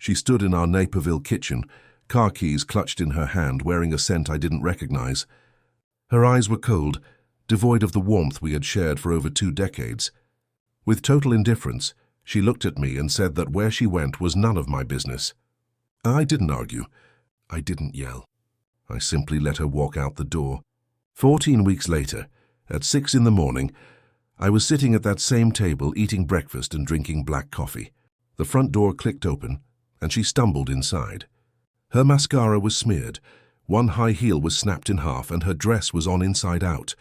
She stood in our Naperville kitchen, car keys clutched in her hand, wearing a scent I didn't recognize. Her eyes were cold, devoid of the warmth we had shared for over 2 decades. With total indifference, she looked at me and said that where she went was none of my business. I didn't argue. I didn't yell. I simply let her walk out the door. 14 weeks later, at 6 in the morning, I was sitting at that same table eating breakfast and drinking black coffee. The front door clicked open, and she stumbled inside. Her mascara was smeared, one high heel was snapped in half, and her dress was on inside out.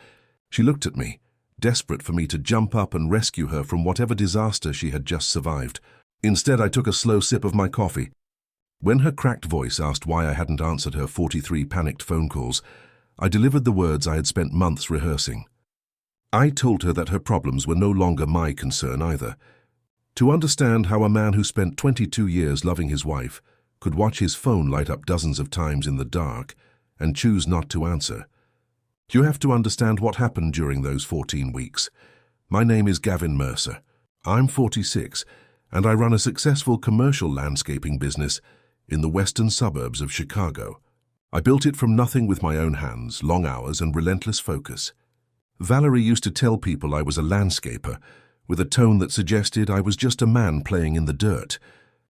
She looked at me, desperate for me to jump up and rescue her from whatever disaster she had just survived. Instead, I took a slow sip of my coffee. When her cracked voice asked why I hadn't answered her 43 panicked phone calls, I delivered the words I had spent months rehearsing. I told her that her problems were no longer my concern either. To understand how a man who spent 22 years loving his wife could watch his phone light up dozens of times in the dark and choose not to answer, you have to understand what happened during those 14 weeks. My name is Gavin Mercer. I'm 46, and I run a successful commercial landscaping business in the western suburbs of Chicago. I built it from nothing with my own hands, long hours, and relentless focus. Valerie used to tell people I was a landscaper, with a tone that suggested I was just a man playing in the dirt.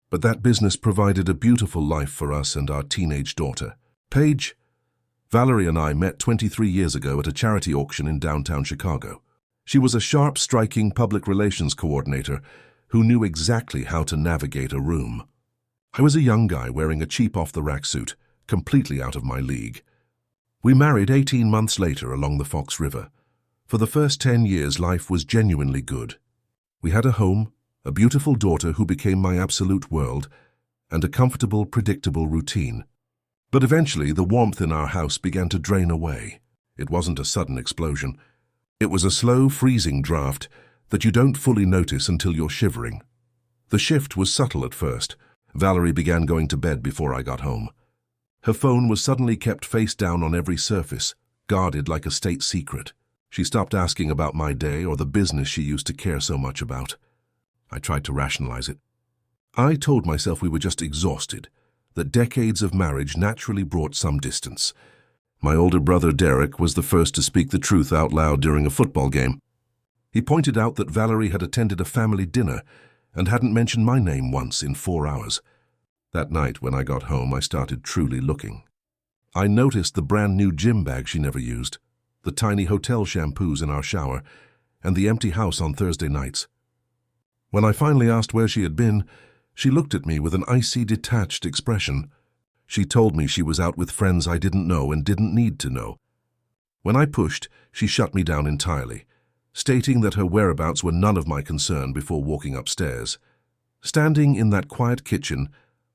But that business provided a beautiful life for us and our teenage daughter, Paige. Valerie and I met 23 years ago at a charity auction in downtown Chicago. She was a sharp, striking public relations coordinator who knew exactly how to navigate a room. I was a young guy wearing a cheap off-the-rack suit, completely out of my league. We married 18 months later along the Fox River. For the first 10 years, life was genuinely good. We had a home, a beautiful daughter who became my absolute world, and a comfortable, predictable routine. But eventually, the warmth in our house began to drain away. It wasn't a sudden explosion. It was a slow, freezing draft that you don't fully notice until you're shivering. The shift was subtle at first. Valerie began going to bed before I got home. Her phone was suddenly kept face down on every surface, guarded like a state secret. She stopped asking about my day or the business she used to care so much about. I tried to rationalize it. I told myself we were just exhausted, that decades of marriage naturally brought some distance. My older brother Derek was the first to speak the truth out loud during a football game. He pointed out that Valerie had attended a family dinner and hadn't mentioned my name once in 4 hours. That night, when I got home, I started truly looking. I noticed the brand new gym bag she never used, the tiny hotel shampoos in our shower, and the empty house on Thursday nights. When I finally asked where she had been, she looked at me with an icy, detached expression. She told me she was out with friends I didn't know and didn't need to know. When I pushed, she shut me down entirely, stating that her whereabouts were none of my concern before walking upstairs. Standing in that quiet kitchen,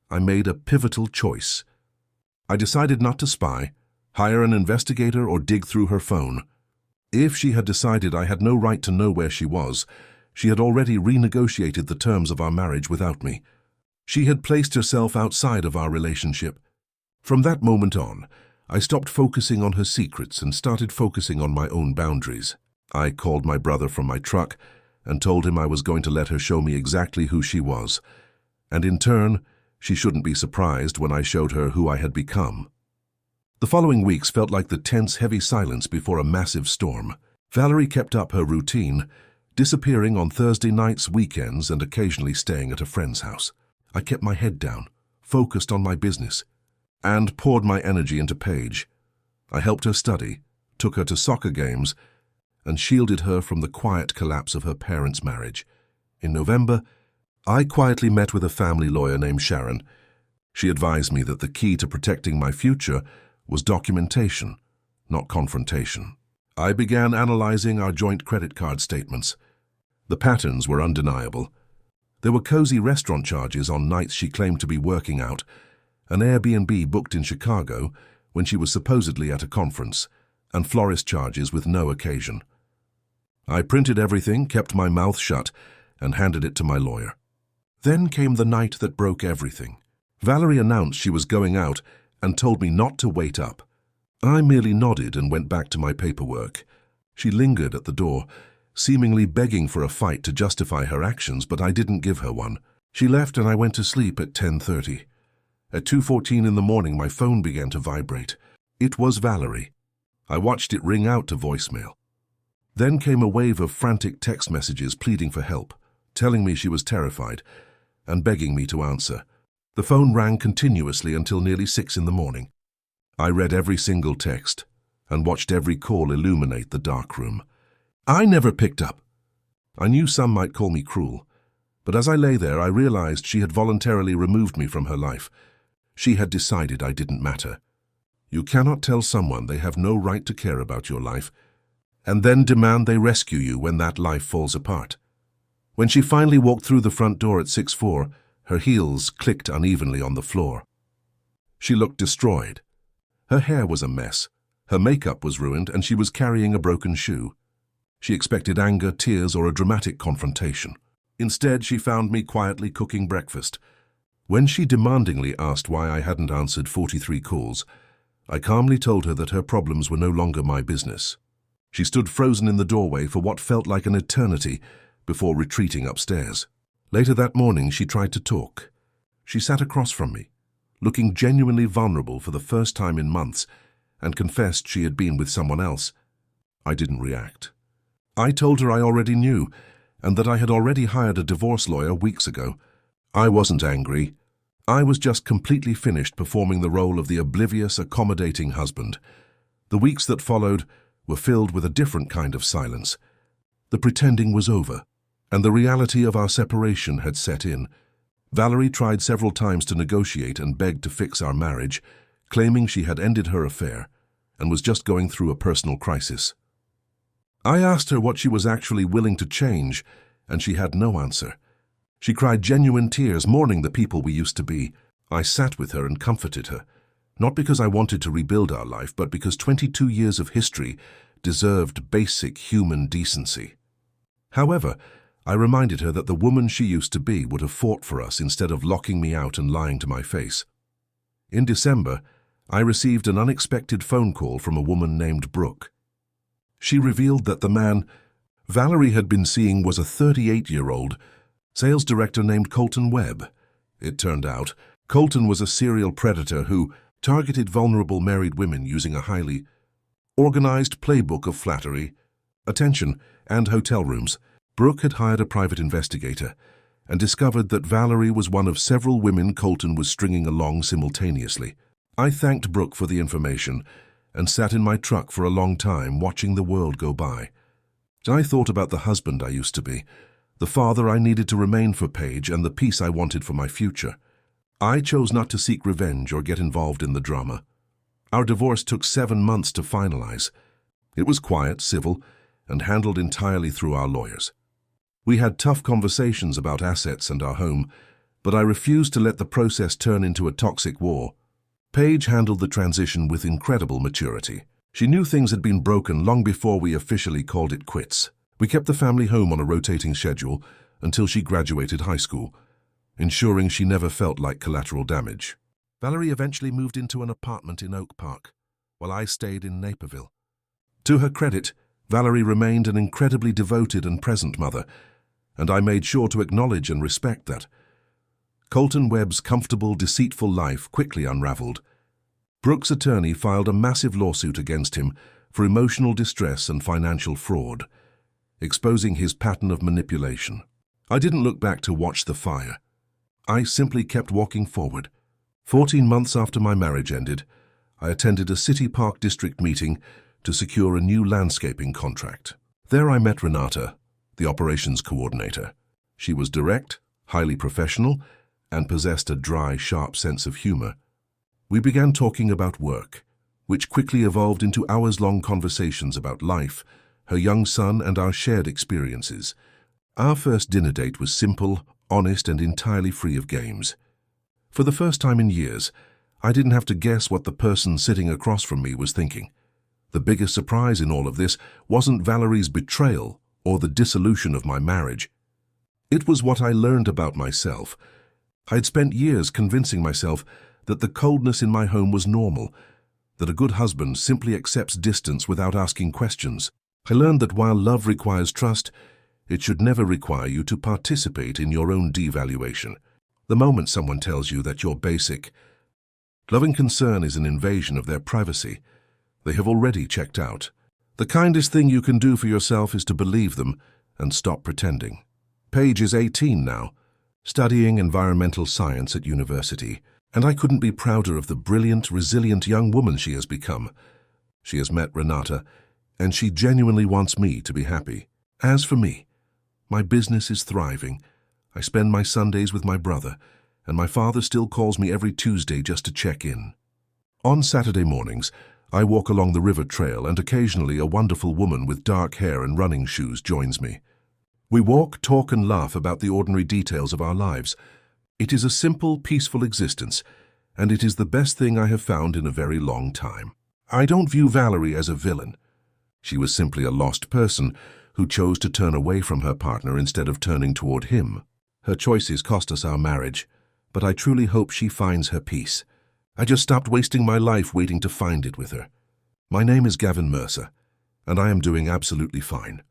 I made a pivotal choice. I decided not to spy, hire an investigator, or dig through her phone. If she had decided I had no right to know where she was, she had already renegotiated the terms of our marriage without me. She had placed herself outside of our relationship. From that moment on, I stopped focusing on her secrets and started focusing on my own boundaries. I called my brother from my truck and told him I was going to let her show me exactly who she was. And in turn, she shouldn't be surprised when I showed her who I had become. The following weeks felt like the tense, heavy silence before a massive storm. Valerie kept up her routine, disappearing on Thursday nights, weekends, and occasionally staying at a friend's house. I kept my head down, focused on my business, and poured my energy into Paige. I helped her study, took her to soccer games, and shielded her from the quiet collapse of her parents' marriage. In November, I quietly met with a family lawyer named Sharon. She advised me that the key to protecting my future was documentation, not confrontation. I began analyzing our joint credit card statements. The patterns were undeniable. There were cozy restaurant charges on nights she claimed to be working out, an Airbnb booked in Chicago when she was supposedly at a conference, and florist charges with no occasion. I printed everything, kept my mouth shut, and handed it to my lawyer. Then came the night that broke everything. Valerie announced she was going out and told me not to wait up. I merely nodded and went back to my paperwork. She lingered at the door, seemingly begging for a fight to justify her actions, but I didn't give her one. She left and I went to sleep at 10:30. At 2:14 in the morning, my phone began to vibrate. It was Valerie. I watched it ring out to voicemail. Then came a wave of frantic text messages pleading for help, telling me she was terrified, and begging me to answer. The phone rang continuously until nearly 6 in the morning. I read every single text and watched every call illuminate the dark room. I never picked up. I knew some might call me cruel, but as I lay there, I realized she had voluntarily removed me from her life. She had decided I didn't matter. You cannot tell someone they have no right to care about your life, and then demand they rescue you when that life falls apart. When she finally walked through the front door at 6:04, her heels clicked unevenly on the floor. She looked destroyed. Her hair was a mess, her makeup was ruined, and she was carrying a broken shoe. She expected anger, tears, or a dramatic confrontation. Instead, she found me quietly cooking breakfast. When she demandingly asked why I hadn't answered 43 calls, I calmly told her that her problems were no longer my business. She stood frozen in the doorway for what felt like an eternity before retreating upstairs. Later that morning, she tried to talk. She sat across from me, looking genuinely vulnerable for the first time in months, and confessed she had been with someone else. I didn't react. I told her I already knew, and that I had already hired a divorce lawyer weeks ago. I wasn't angry. I was just completely finished performing the role of the oblivious, accommodating husband. The weeks that followed were filled with a different kind of silence. The pretending was over, and the reality of our separation had set in. Valerie tried several times to negotiate and begged to fix our marriage, claiming she had ended her affair and was just going through a personal crisis. I asked her what she was actually willing to change, and she had no answer. She cried genuine tears, mourning the people we used to be. I sat with her and comforted her, not because I wanted to rebuild our life, but because 22 years of history deserved basic human decency. However, I reminded her that the woman she used to be would have fought for us instead of locking me out and lying to my face. In December, I received an unexpected phone call from a woman named Brooke. She revealed that the man Valerie had been seeing was a 38-year-old sales director named Colton Webb. It turned out, Colton was a serial predator who targeted vulnerable married women using a highly organized playbook of flattery, attention, and hotel rooms. Brooke had hired a private investigator and discovered that Valerie was one of several women Colton was stringing along simultaneously. I thanked Brooke for the information and sat in my truck for a long time watching the world go by. I thought about the husband I used to be, the father I needed to remain for Paige, and the peace I wanted for my future. I chose not to seek revenge or get involved in the drama. Our divorce took 7 months to finalize. It was quiet, civil, and handled entirely through our lawyers. We had tough conversations about assets and our home, but I refused to let the process turn into a toxic war. Paige handled the transition with incredible maturity. She knew things had been broken long before we officially called it quits. We kept the family home on a rotating schedule until she graduated high school, ensuring she never felt like collateral damage. Valerie eventually moved into an apartment in Oak Park, while I stayed in Naperville. To her credit, Valerie remained an incredibly devoted and present mother, and I made sure to acknowledge and respect that. Colton Webb's comfortable, deceitful life quickly unraveled. Brooke's attorney filed a massive lawsuit against him for emotional distress and financial fraud, exposing his pattern of manipulation. I didn't look back to watch the fire. I simply kept walking forward. 14 months after my marriage ended, I attended a City Park District meeting to secure a new landscaping contract. There I met Renata, the operations coordinator. She was direct, highly professional, and possessed a dry, sharp sense of humor. We began talking about work, which quickly evolved into hours-long conversations about life, her young son, and our shared experiences. Our first dinner date was simple, honest, and entirely free of games. For the first time in years, I didn't have to guess what the person sitting across from me was thinking. The biggest surprise in all of this wasn't Valerie's betrayal or the dissolution of my marriage. It was what I learned about myself. I had spent years convincing myself that the coldness in my home was normal, that a good husband simply accepts distance without asking questions. I learned that while love requires trust, It should never require you to participate in your own devaluation. The moment someone tells you that your basic, loving concern is an invasion of their privacy, they have already checked out. The kindest thing you can do for yourself is to believe them and stop pretending. Paige is 18 now, studying environmental science at university, and I couldn't be prouder of the brilliant, resilient young woman she has become. She has met Renata, and she genuinely wants me to be happy. As for me, my business is thriving. I spend my Sundays with my brother, and my father still calls me every Tuesday just to check in. On Saturday mornings, I walk along the river trail, and occasionally a wonderful woman with dark hair and running shoes joins me. We walk, talk, and laugh about the ordinary details of our lives. It is a simple, peaceful existence, and it is the best thing I have found in a very long time. I don't view Valerie as a villain. She was simply a lost person who chose to turn away from her partner instead of turning toward him. Her choices cost us our marriage, but I truly hope she finds her peace. I just stopped wasting my life waiting to find it with her. My name is Gavin Mercer, and I am doing absolutely fine.